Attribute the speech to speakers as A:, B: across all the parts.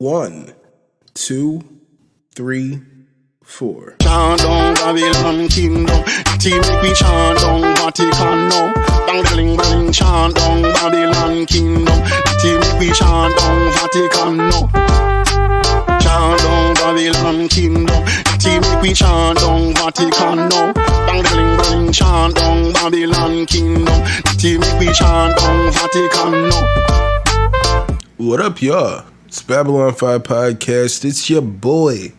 A: 1, 2, 3, 4.
B: Chant down Babylon kingdom, team make we chant down Vatican now. Bang bang chant down Babylon kingdom, team make we chant down Vatican now. Chant down Babylon kingdom, team make we chant down Vatican now. Bang bang chant down Babylon kingdom, team make we chant down Vatican now.
A: What up, y'all? It's Babylon 5 Podcast. It's your boy,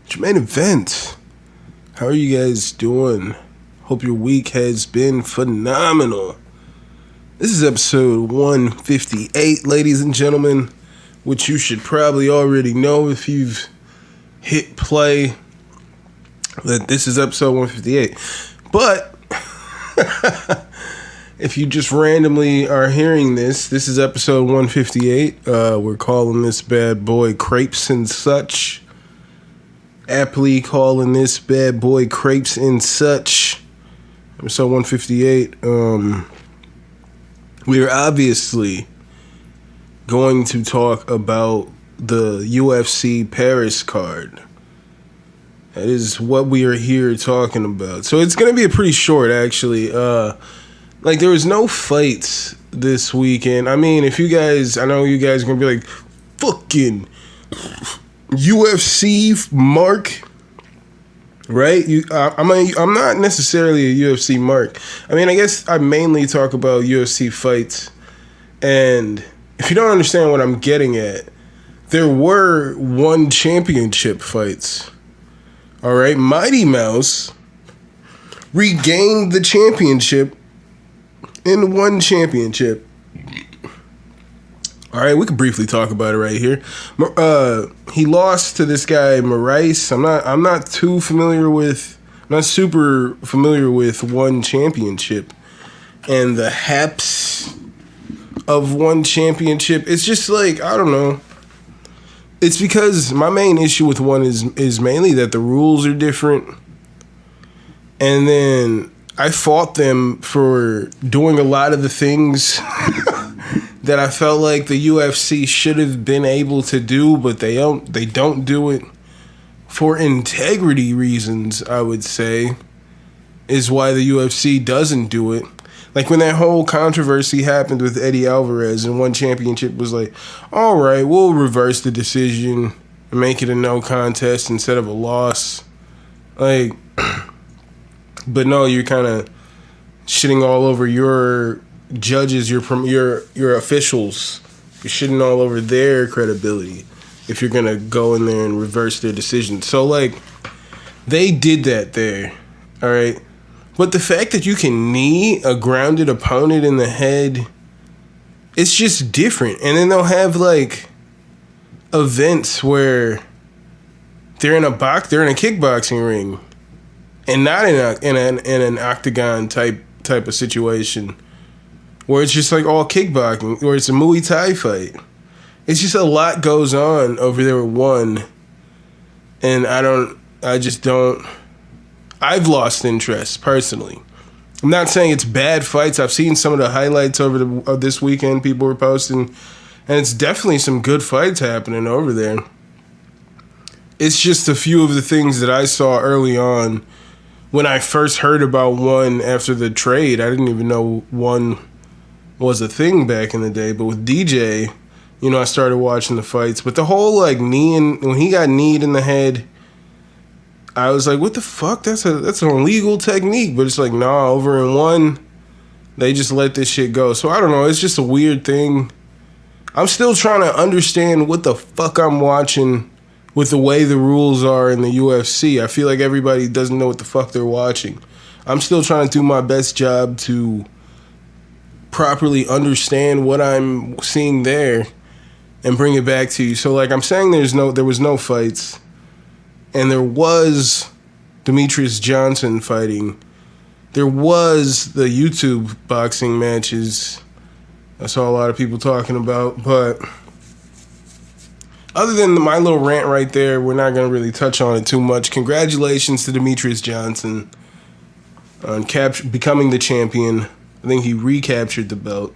A: Jermaine Event. How are you guys doing? Hope your week has been phenomenal. This is episode 158, ladies and gentlemen, which you should probably already know if you've hit play, that this is episode 158. But if you just randomly are hearing this is episode 158. We're calling this bad boy Crepes and Such. Aptly calling this bad boy Crepes and Such. Episode 158. We are obviously going to talk about the UFC Paris card. That is what we are here talking about. So it's going to be a pretty short, actually. There was no fights this weekend. I mean, I know you guys are going to be like, fucking UFC mark, right? I'm not necessarily a UFC mark. I mean, I guess I mainly talk about UFC fights. And if you don't understand what I'm getting at, there were one championship fights. All right, Mighty Mouse regained the championship in one championship. All right, we could briefly talk about it right here. He lost to this guy Maurice. I'm not super familiar with one championship and the haps of one championship. It's just like, I don't know. It's because my main issue with one is mainly that the rules are different. And then I fought them for doing a lot of the things that I felt like the UFC should have been able to do, but they don't do it for integrity reasons, I would say, is why the UFC doesn't do it. Like when that whole controversy happened with Eddie Alvarez and one championship was like, all right, we'll reverse the decision and make it a no contest instead of a loss. Like, but no, you're kind of shitting all over your judges, your officials. You're shitting all over their credibility if you're going to go in there and reverse their decision. So, like, they did that there, all right? But the fact that you can knee a grounded opponent in the head, it's just different. And then they'll have, like, events where they're in a kickboxing ring and not in an octagon type of situation where it's just like all kickboxing, where it's a Muay Thai fight. It's just a lot goes on over there with one, and I've lost interest personally. I'm not saying it's bad fights. I've seen some of the highlights of this weekend people were posting, and it's definitely some good fights happening over there. It's just a few of the things that I saw early on when I first heard about one after the trade. I didn't even know one was a thing back in the day. But with DJ, I started watching the fights. But the whole when he got kneed in the head, I was like, what the fuck? That's an illegal technique. But it's like, nah, over in one, they just let this shit go. So I don't know. It's just a weird thing. I'm still trying to understand what the fuck I'm watching with the way the rules are in the UFC. I feel like everybody doesn't know what the fuck they're watching. I'm still trying to do my best job to properly understand what I'm seeing there and bring it back to you. So like I'm saying, there was no fights, and there was Demetrius Johnson fighting. There was the YouTube boxing matches I saw a lot of people talking about, but other than my little rant right there, we're not going to really touch on it too much. Congratulations to Demetrius Johnson on becoming the champion. I think he recaptured the belt.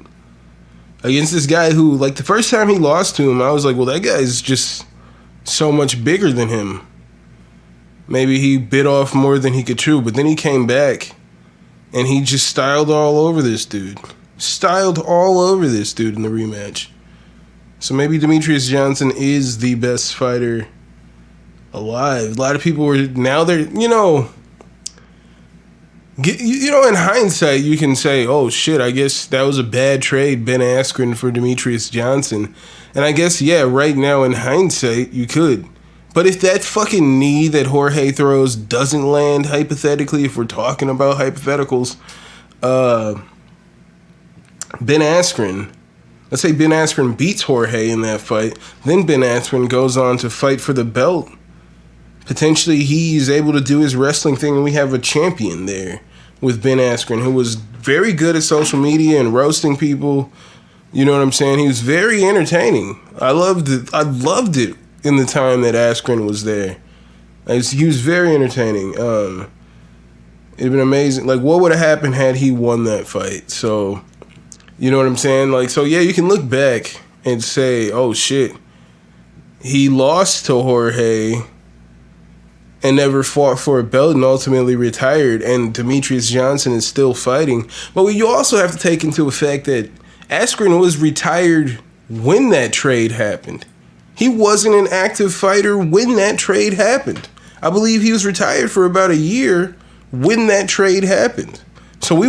A: against this guy who, like, the first time he lost to him, I was like, well, that guy's just so much bigger than him. Maybe he bit off more than he could chew, but then he came back and he just styled all over this dude. Styled all over this dude in the rematch. So maybe Demetrius Johnson is the best fighter alive. A lot of people were, now they're, you know, in hindsight, you can say, oh shit, I guess that was a bad trade, Ben Askren for Demetrius Johnson. And I guess, yeah, right now in hindsight, you could. But if that fucking knee that Jorge throws doesn't land, hypothetically, if we're talking about hypotheticals, Ben Askren, let's say Ben Askren beats Jorge in that fight, then Ben Askren goes on to fight for the belt. Potentially he's able to do his wrestling thing and we have a champion there with Ben Askren, who was very good at social media and roasting people. You know what I'm saying? He was very entertaining. I loved it in the time that Askren was there. He was very entertaining. It'd been amazing. Like, what would have happened had he won that fight? So, you know what I'm saying? Like, so yeah, you can look back and say, oh shit, he lost to Jorge and never fought for a belt and ultimately retired, and Demetrius Johnson is still fighting. But you also have to take into effect that Askren was retired when that trade happened. He wasn't an active fighter when that trade happened. I believe he was retired for about a year when that trade happened. So we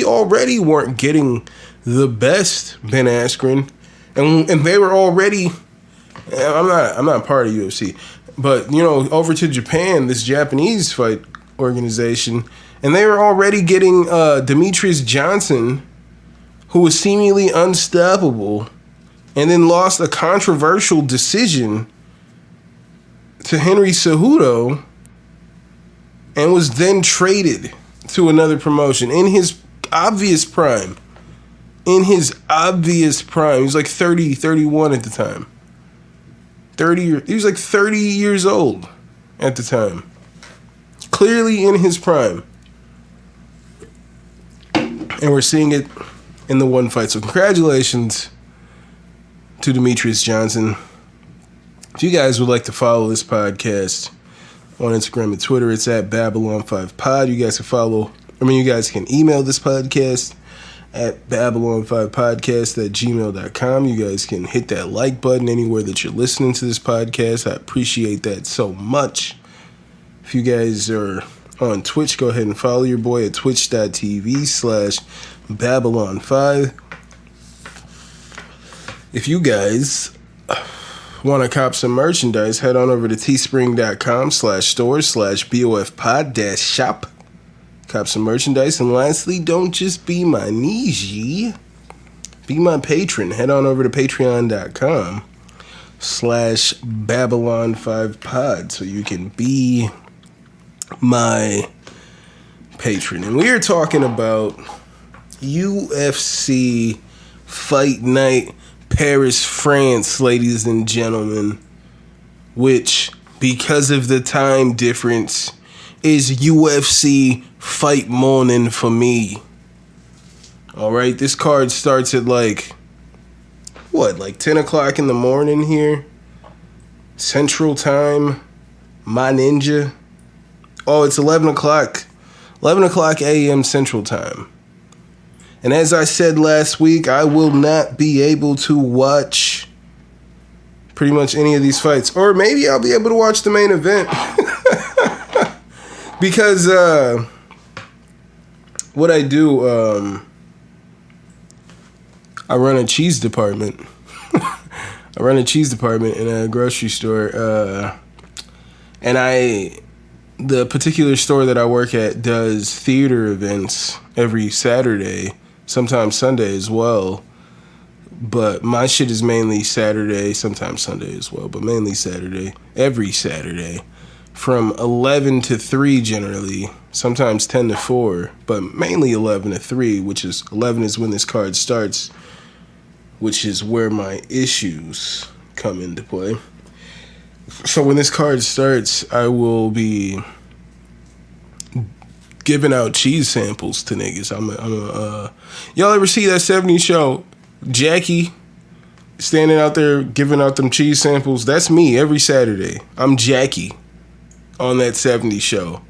A: already weren't getting the best Ben Askren, and they were already. I'm not part of UFC, but you know, over to Japan, this Japanese fight organization, and they were already getting Demetrius Johnson, who was seemingly unstoppable, and then lost a controversial decision to Henry Cejudo, and was then traded to another promotion in his obvious prime. He was like 30, 31 at the time. He was like 30 years old at the time. Clearly in his prime. And we're seeing it in the one fight. So congratulations to Demetrius Johnson. If you guys would like to follow this podcast on Instagram and Twitter, it's at Babylon5Pod. You guys can email this podcast at Babylon5Podcast@gmail.com. You guys can hit that like button anywhere that you're listening to this podcast. I appreciate that so much. If you guys are on Twitch, go ahead and follow your boy at twitch.tv/Babylon5. If you guys want to cop some merchandise, head on over to teespring.com/store/BOFpod-shop. Cop some merchandise. And lastly, don't just be my niche, be my patron. Head on over to patreon.com/Babylon5Pod so you can be my patron. And we are talking about UFC Fight Night Paris, France, ladies and gentlemen, which, because of the time difference, is UFC Fight Morning for me. Alright, this card starts at like 10 o'clock in the morning here? Central Time? My Ninja? Oh, it's 11 o'clock. 11 o'clock a.m. Central Time. And as I said last week, I will not be able to watch pretty much any of these fights. Or maybe I'll be able to watch the main event. Because what I do, I run a cheese department. I run a cheese department in a grocery store. And the particular store that I work at does theater events every Saturday. Sometimes Sunday as well. But my shit is mainly Saturday, sometimes Sunday as well, but mainly Saturday. Every Saturday. From 11 to 3 generally. Sometimes 10 to 4. But mainly 11 to 3, which is 11 is when this card starts. Which is where my issues come into play. So when this card starts, I will be giving out cheese samples to niggas. Y'all ever see that 70s show? Jackie standing out there giving out them cheese samples. That's me every Saturday. I'm Jackie on that 70s show.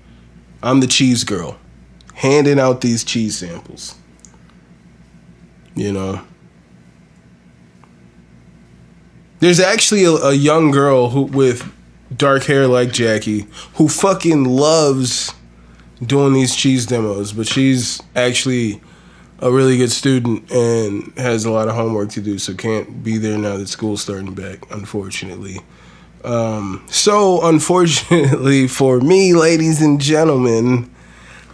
A: I'm the cheese girl, handing out these cheese samples. You know. There's actually a young girl who with dark hair like Jackie who fucking loves doing these cheese demos, but she's actually a really good student and has a lot of homework to do, so can't be there now that school's starting back, unfortunately. So unfortunately for me, ladies and gentlemen,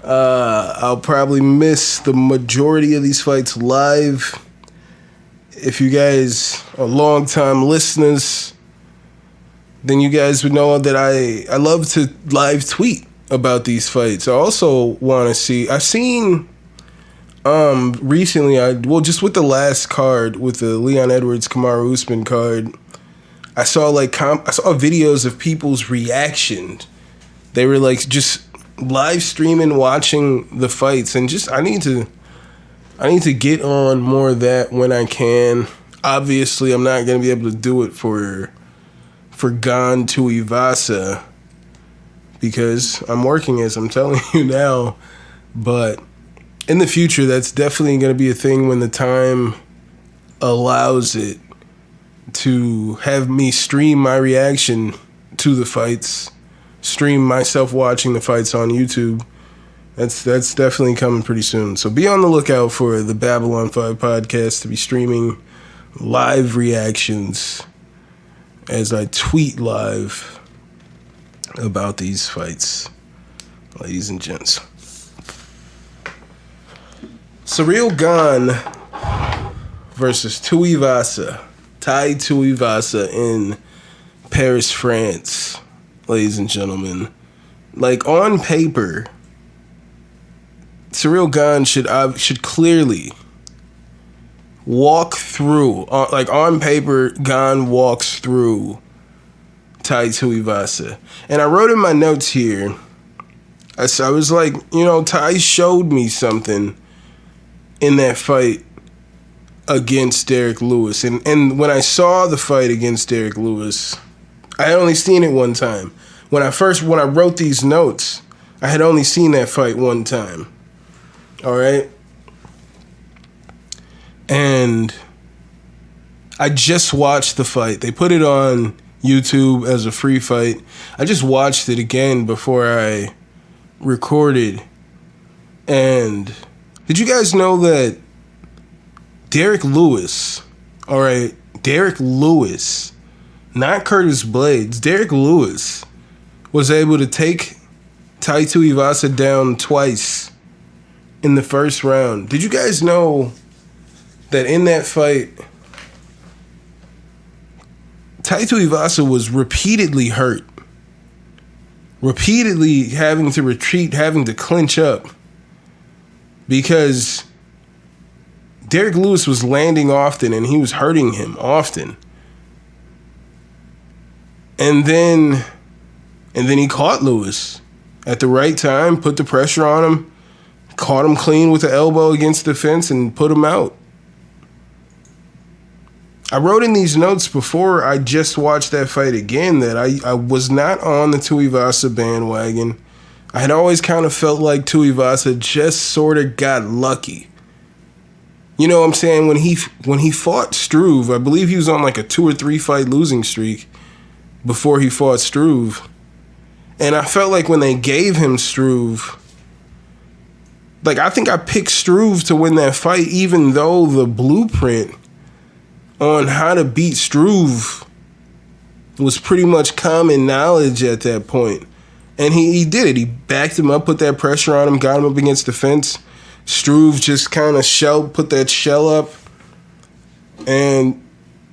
A: I'll probably miss the majority of these fights live. If you guys are long-time listeners, then you guys would know that I love to live tweet about these fights. I also want to see... I've seen recently, just with the last card, with the Leon Edwards, Kamaru Usman card, I saw videos of people's reaction. They were like just live streaming, watching the fights, and just I need to get on more of that when I can. Obviously, I'm not going to be able to do it for Gan Tuivasa because I'm working, as I'm telling you now. But in the future, that's definitely going to be a thing when the time allows it, to have me stream my reaction to the fights, stream myself watching the fights on YouTube. That's definitely coming pretty soon. So be on the lookout for the Babylon 5 podcast to be streaming live reactions as I tweet live about these fights, ladies and gents. Ciryl Gane versus Tuivasa. Tai Tuivasa in Paris, France, ladies and gentlemen. Like, on paper, Ciryl Gane should clearly walk through, on paper, Gane walks through Tai Tuivasa. And I wrote in my notes here, I was like, Tai showed me something in that fight against Derek Lewis. And when I saw the fight against Derek Lewis, I had only seen it one time. When I wrote these notes, I had only seen that fight one time. All right? And I just watched the fight. They put it on YouTube as a free fight. I just watched it again before I recorded. And did you guys know that Derek Lewis, not Curtis Blades, Derek Lewis was able to take Tai Tuivasa down twice in the first round? Did you guys know that in that fight, Tai Tuivasa was repeatedly hurt, repeatedly having to retreat, having to clinch up, because Derek Lewis was landing often and he was hurting him often. And then he caught Lewis at the right time, put the pressure on him, caught him clean with the elbow against the fence and put him out. I wrote in these notes before I just watched that fight again that I was not on the Tuivasa bandwagon. I had always kind of felt like Tuivasa just sort of got lucky. You know what I'm saying? When he fought Struve, I believe he was on like a 2 or 3 fight losing streak before he fought Struve. And I felt like when they gave him Struve, like I think I picked Struve to win that fight, even though the blueprint on how to beat Struve was pretty much common knowledge at that point. And he did it. He backed him up, put that pressure on him, got him up against the fence. Struve just kind of put that shell up, and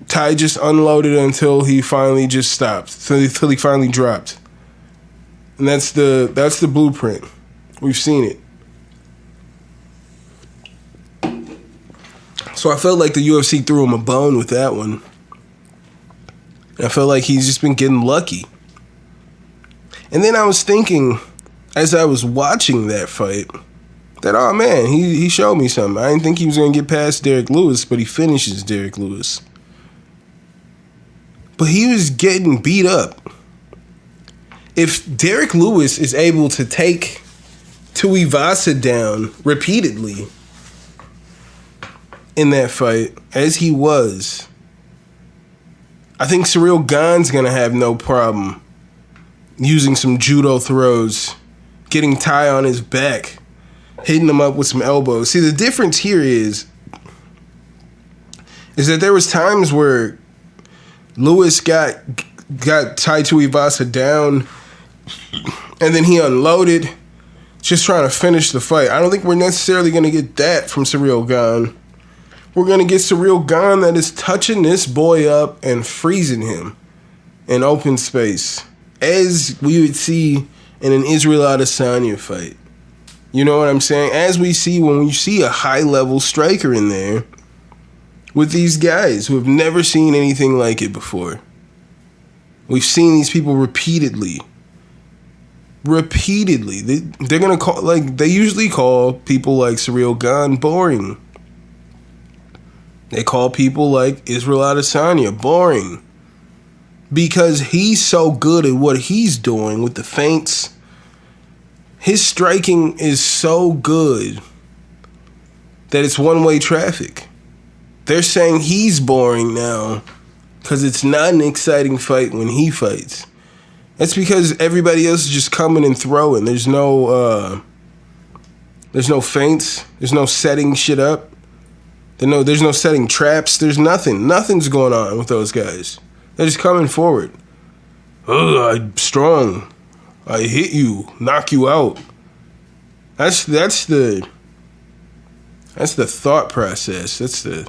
A: Tai just unloaded until he finally just stopped, until he finally dropped. And that's the blueprint. We've seen it. So I felt like the UFC threw him a bone with that one. And I felt like he's just been getting lucky. And then I was thinking, as I was watching that fight, that, oh man, he showed me something. I didn't think he was going to get past Derek Lewis, but he finishes Derek Lewis. But he was getting beat up. If Derek Lewis is able to take Tuivasa down repeatedly in that fight, as he was, I think Ciryl Gane's going to have no problem using some judo throws, getting Ty on his back, hitting him up with some elbows. See, the difference here is that there was times where Lewis got Tai Tuivasa down, and then he unloaded, just trying to finish the fight. I don't think we're necessarily going to get that from Ciryl Gane. We're going to get Ciryl Gane that is touching this boy up and freezing him in open space, as we would see in an Israel Adesanya fight. You know what I'm saying? As we see when we see a high-level striker in there with these guys who have never seen anything like it before. We've seen these people repeatedly. They're going to call, like, they usually call people like Ciryl Gane boring. They call people like Israel Adesanya boring. Because he's so good at what he's doing with the feints. His striking is so good that it's one-way traffic. They're saying he's boring now because it's not an exciting fight when he fights. That's because everybody else is just coming and throwing. There's no feints. There's no setting shit up. There's no setting traps. There's nothing. Nothing's going on with those guys. They're just coming forward. I'm strong. I hit you, knock you out. That's the thought process.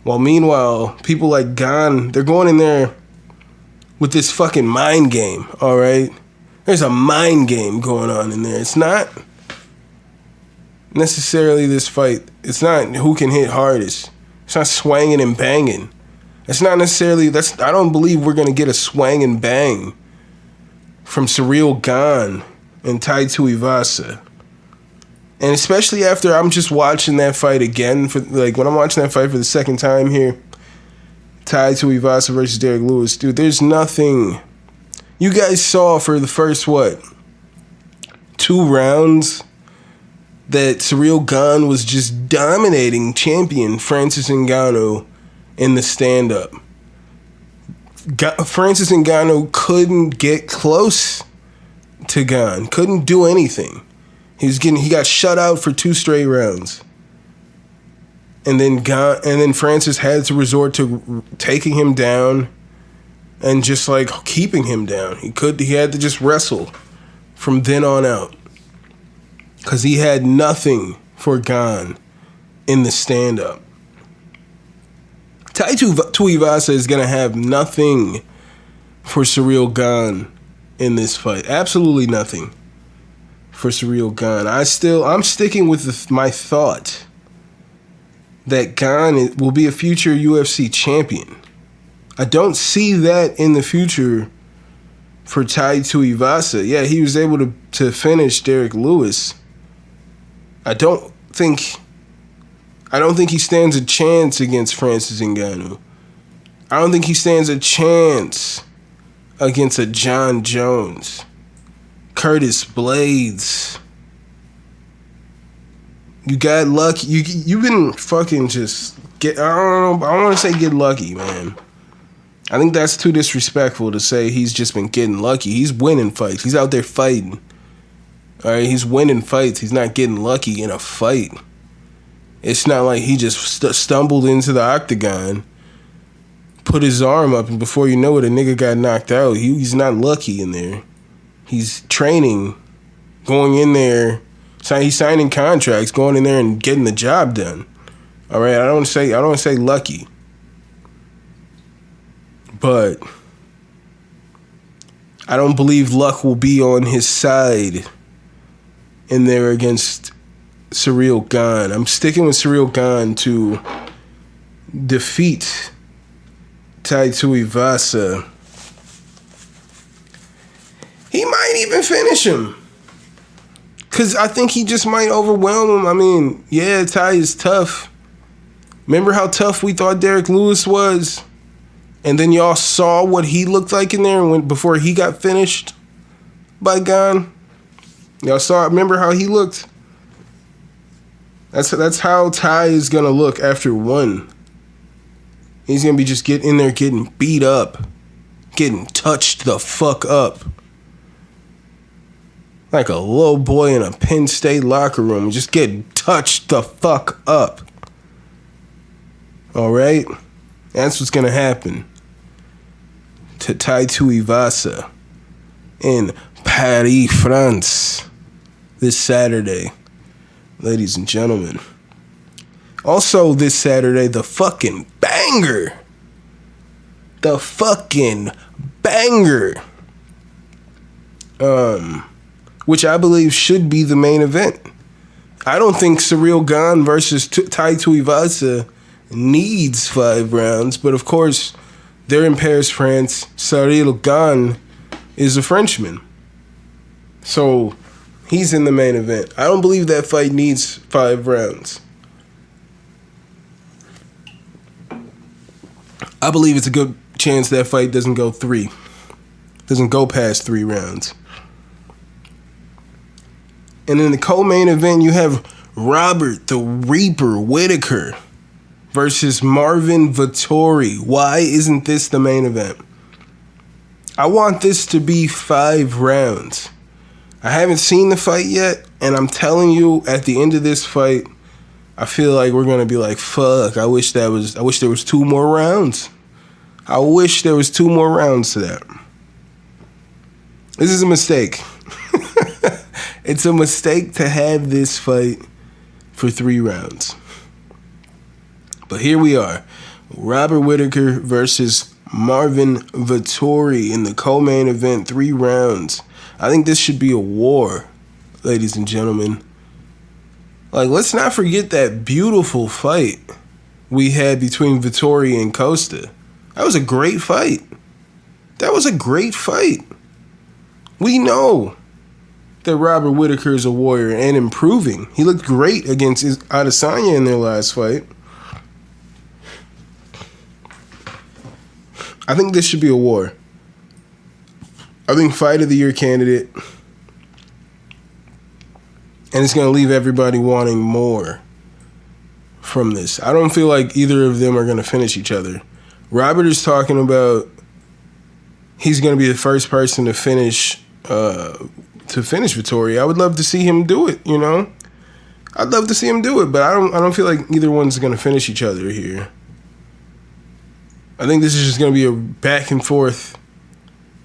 A: While meanwhile, people like Gane, they're going in there with this fucking mind game, all right? There's a mind game going on in there. It's not necessarily this fight. It's not who can hit hardest. It's not swanging and banging. It's not necessarily, I don't believe we're going to get a swang and bang from Ciryl Gane and Tai Tuivasa. And especially after I'm just watching that fight again, when I'm watching that fight for the second time here, Tai Tuivasa versus Derek Lewis, dude, there's nothing. You guys saw for the first, 2 rounds that Ciryl Gane was just dominating champion Francis Ngannou in the stand-up. Francis Ngannou couldn't get close to Gane, couldn't do anything. He got shut out for 2 straight rounds. And then Francis had to resort to taking him down and just like keeping him down. He had to just wrestle from then on out. Cause he had nothing for Gane in the stand-up. Tai Tuivasa is gonna have nothing for Ciryl Gane in this fight. Absolutely nothing for Ciryl Gane. I'm sticking with my thought that Gane will be a future UFC champion. I don't see that in the future for Tai Tuivasa. Yeah, he was able to finish Derek Lewis. I don't think he stands a chance against Francis Ngannou. I don't think he stands a chance against a John Jones, Curtis Blades. You got lucky. You've been fucking just I don't know. I don't want to say get lucky, man. I think that's too disrespectful to say he's just been getting lucky. He's winning fights. He's out there fighting. All right, he's winning fights. He's not getting lucky in a fight. It's not like he just stumbled into the octagon, put his arm up, and before you know it, a nigga got knocked out. He's not lucky in there. He's training, going in there. He's signing contracts, going in there and getting the job done. All right, I don't say lucky, but I don't believe luck will be on his side in there against Ciryl Gane. I'm sticking with Ciryl Gane to defeat Tai Tuivasa. He might even finish him. Because I think he just might overwhelm him. I mean, yeah, Ty is tough. Remember how tough we thought Derek Lewis was? And then y'all saw what he looked like in there before he got finished by Gane? Y'all saw, remember how he looked? That's how Ty is going to look after one. He's going to be just in there getting beat up. Getting touched the fuck up. Like a little boy in a Penn State locker room, just getting touched the fuck up. Alright? That's what's gonna happen to Tai Tuivasa in Paris, France this Saturday, ladies and gentlemen. Also this Saturday, the fucking banger. The fucking banger. Which I believe should be the main event. I don't think Ciryl Gane versus Tai Tuivasa needs 5 rounds, but of course, they're in Paris, France. Ciryl Gane is a Frenchman. So, he's in the main event. I don't believe that fight needs 5 rounds. I believe it's a good chance that fight doesn't go past 3 rounds. And in the co-main event, you have Robert the Reaper Whittaker versus Marvin Vettori. Why isn't this the main event? I want this to be 5 rounds. I haven't seen the fight yet, and I'm telling you, at the end of this fight, I feel like we're gonna be like, fuck, I wish there was 2 more rounds. I wish there was 2 more rounds to that. This is a mistake. It's a mistake to have this fight for 3 rounds. But here we are. Robert Whittaker versus Marvin Vettori in the co-main event, 3 rounds. I think this should be a war, ladies and gentlemen. Like, let's not forget that beautiful fight we had between Vettori and Costa. That was a great fight. We know that Robert Whittaker is a warrior and improving. He looked great against Adesanya in their last fight. I think this should be a war. I think fight of the year candidate. And it's going to leave everybody wanting more from this. I don't feel like either of them are going to finish each other. Robert is talking about he's going to be the first person to finish Vettori. I would love to see him do it, you know? I'd love to see him do it, but I don't feel like either one's going to finish each other here. I think this is just going to be a back and forth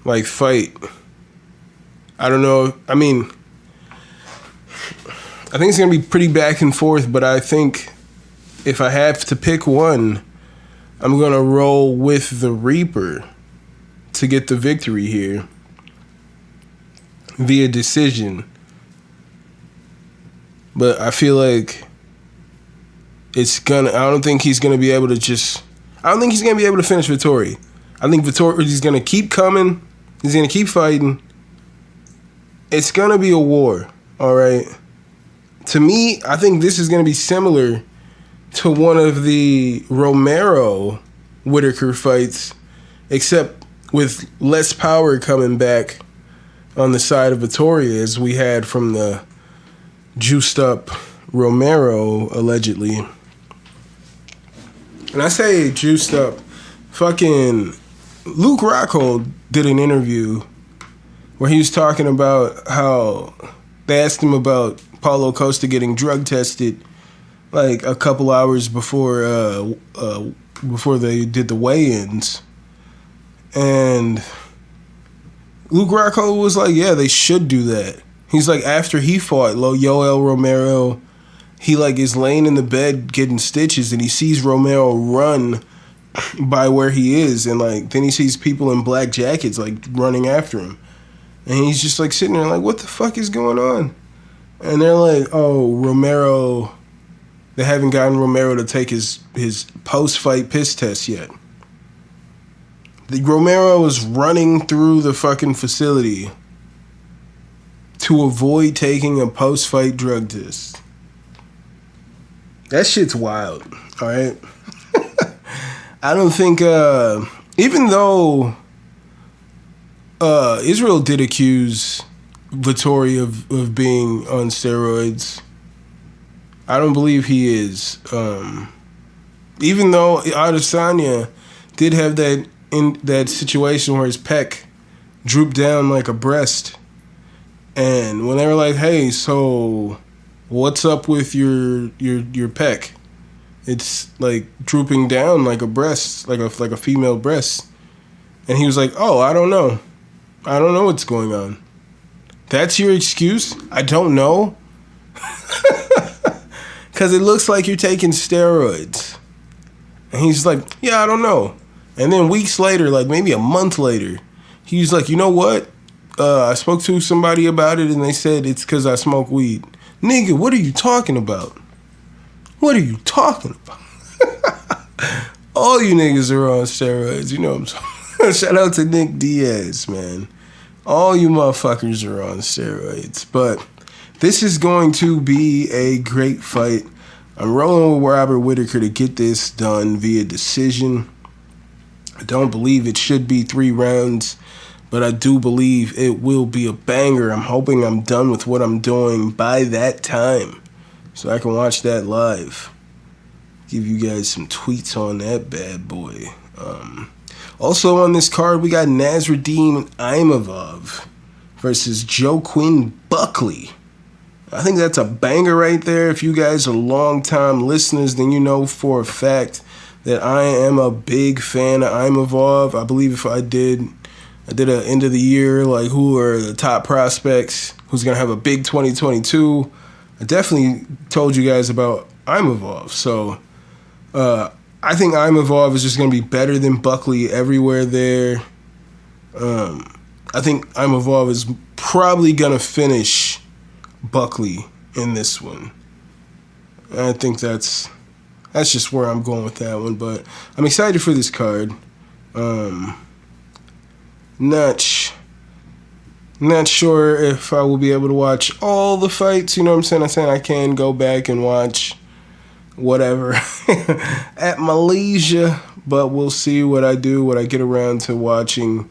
A: like fight. I don't know. I mean, I think it's going to be pretty back and forth, but I think if I have to pick one, I'm going to roll with the Reaper to get the victory here via decision. But I feel like I don't think he's going to be able to finish Vettori. I think Vettori's going to keep coming. He's going to keep fighting. It's going to be a war, all right? To me, I think this is going to be similar to one of the Romero-Whittaker fights, except with less power coming back on the side of Vettori as we had from the juiced up Romero, allegedly. And I say juiced up. Fucking Luke Rockhold did an interview where he was talking about how they asked him about Paulo Costa getting drug tested like a couple hours before they did the weigh-ins. And Luke Rockhold was like, yeah, they should do that. He's like, after he fought Yoel Romero, he like is laying in the bed getting stitches and he sees Romero run by where he is, and like then he sees people in black jackets like running after him. And he's just like sitting there like, what the fuck is going on? And they're like, oh, Romero, they haven't gotten Romero to take his post-fight piss test yet. Romero was running through the fucking facility to avoid taking a post-fight drug test. That shit's wild, all right? I don't think, even though Israel did accuse Vettori of being on steroids, I don't believe he is. Even though Adesanya did have that situation where his pec drooped down like a breast, and when they were like, "Hey, so what's up with your pec? It's like drooping down like a breast, like a female breast," and he was like, "Oh, I don't know what's going on." That's your excuse? I don't know. Because it looks like you're taking steroids. And he's like, yeah, I don't know. And then weeks later, like maybe a month later, he's like, you know what? I spoke to somebody about it and they said it's because I smoke weed. Nigga, what are you talking about? What are you talking about? All you niggas are on steroids. You know what I'm talking. Shout out to Nick Diaz, man. All you motherfuckers are on steroids. But this is going to be a great fight. I'm rolling with Robert Whittaker to get this done via decision. I don't believe it should be 3 rounds, but I do believe it will be a banger. I'm hoping I'm done with what I'm doing by that time so I can watch that live. Give you guys some tweets on that bad boy. Also on this card, we got Nasruddin Imavov versus Joaquin Buckley. I think that's a banger right there. If you guys are long-time listeners, then you know for a fact that I am a big fan of Imavov. I believe if I did an end of the year, like who are the top prospects, who's going to have a big 2022, I definitely told you guys about Imavov. So I think Imavov is just going to be better than Buckley everywhere there. I think Imavov is probably going to finish Buckley in this one. I think that's just where I'm going with that one, but I'm excited for this card. Not sure if I will be able to watch all the fights, you know what I'm saying? I'm saying I can go back and watch whatever at my leisure, but we'll see what I do, what I get around to watching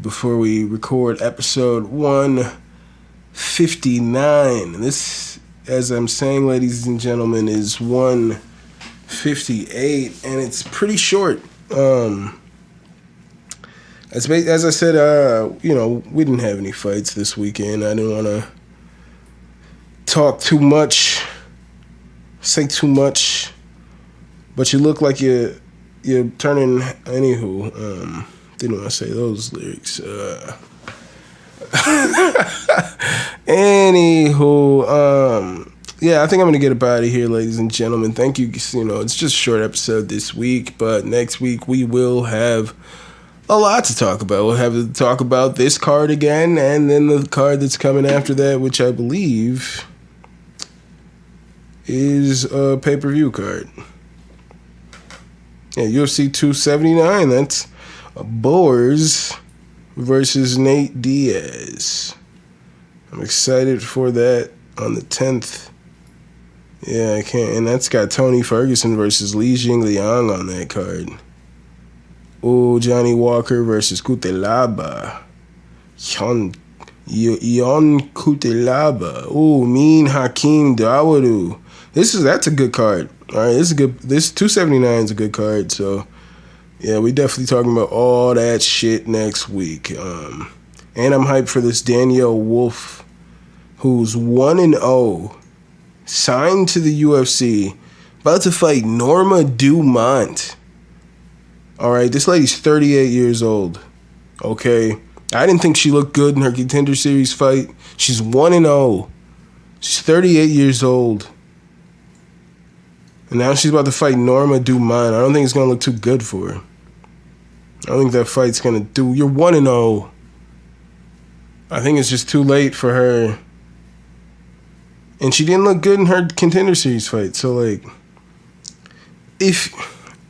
A: before we record episode 159. This, as I'm saying, ladies and gentlemen, is 158, and it's pretty short. As I said, we didn't have any fights this weekend. I didn't want to talk too much, say too much, but you look like you're turning. Anywho, didn't want to say those lyrics. Anywho, yeah, I think I'm gonna get up out of here, ladies and gentlemen. Thank you. You know, it's just a short episode this week, but next week we will have a lot to talk about. We'll have to talk about this card again, and then the card that's coming after that, which I believe is a pay-per-view card. Yeah, UFC 279. That's Boers versus Nate Diaz. I'm excited for that on the 10th. Yeah, I can't. And that's got Tony Ferguson versus Li Jingliang on that card. Oh, Johnny Walker versus Kutelaba. Yon Kutelaba. Oh, Mean Hakeem Dawodu. That's a good card. All right, this 279 is a good card. So, yeah, we definitely talking about all that shit next week. And I'm hyped for this Danielle Wolf, who's 1-0, signed to the UFC, about to fight Norma Dumont. All right, this lady's 38 years old. Okay, I didn't think she looked good in her Contender Series fight. She's 1-0. She's 38 years old. And now she's about to fight Norma Dumont. I don't think it's going to look too good for her. I don't think that fight's going to do. You're 1-0. I think it's just too late for her. And she didn't look good in her Contender Series fight. So, like, if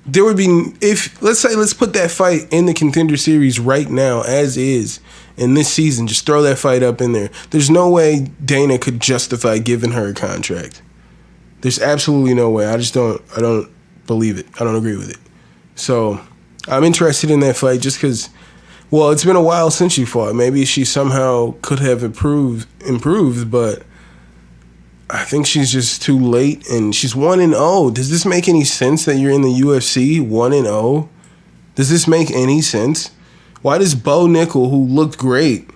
A: there would be, if let's put that fight in the Contender Series right now as is in this season, just throw that fight up in there. There's no way Dana could justify giving her a contract. There's absolutely no way. I don't believe it. I don't agree with it. So I'm interested in that fight just because, well, it's been a while since she fought. Maybe she somehow could have improved, but I think she's just too late, and she's 1-0. Does this make any sense that you're in the UFC 1-0? Does this make any sense? Why does Bo Nickel, who looked great,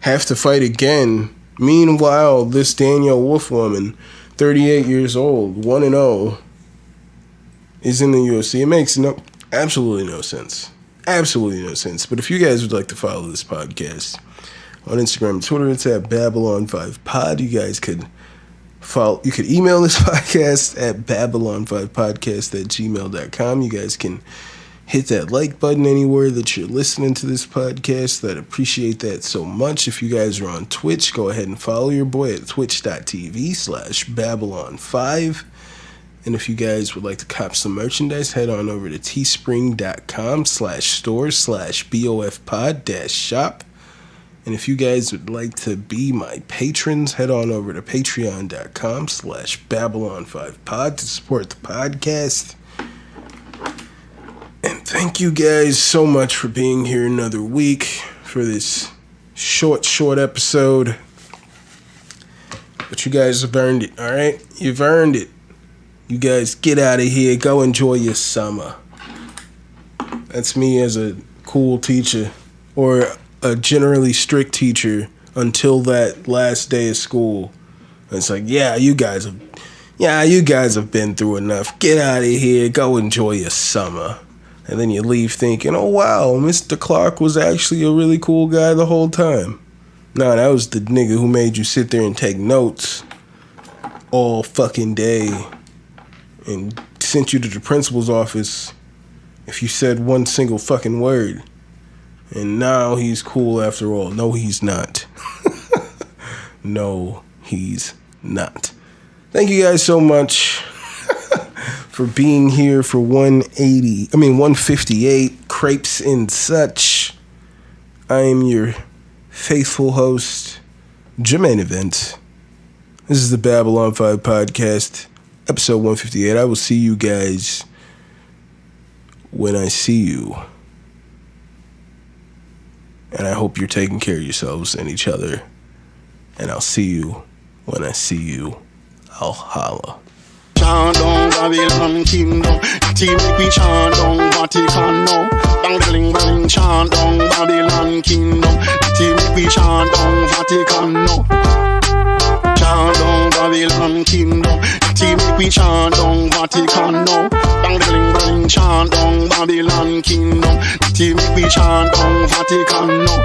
A: have to fight again? Meanwhile, this Danielle Wolf woman, 38 years old, 1-0, is in the UFC. It makes absolutely no sense. Absolutely no sense. But if you guys would like to follow this podcast on Instagram and Twitter, it's at Babylon5Pod. You guys could you could email this podcast at babylon5podcast@gmail.com. You guys can hit that like button anywhere that you're listening to this podcast. I'd appreciate that so much. If you guys are on Twitch, go ahead and follow your boy at twitch.tv/Babylon5. And if you guys would like to cop some merchandise, head on over to teespring.com/store/BOFpod-shop. And if you guys would like to be my patrons, head on over to patreon.com/Babylon5Pod to support the podcast. And thank you guys so much for being here another week for this short episode. But you guys have earned it, all right? You've earned it. You guys get out of here. Go enjoy your summer. That's me as a cool teacher, or a generally strict teacher until that last day of school. It's like, you guys have been through enough. Get out of here. Go enjoy your summer. And then you leave thinking, oh wow, Mr. Clark was actually a really cool guy the whole time. No, that was the nigga who made you sit there and take notes all fucking day and sent you to the principal's office if you said one single fucking word. And now he's cool after all. No, he's not. No, he's not. Thank you guys so much for being here for 158 Crepes and Such. I am your faithful host, Jermaine Event. This is the Babylon 5 podcast, episode 158. I will see you guys when I see you. And I hope you're taking care of yourselves and each other. And I'll see you when I see you. I'll holla.
B: Chant down Babylon kingdom, team make we chant down Vatican now. Bang bling chant down Babylon kingdom, team make we chant down Vatican now. Chant down Babylon kingdom, team make we chant down Vatican now. Bang bling chant down Babylon kingdom, team make we chant down Vatican now.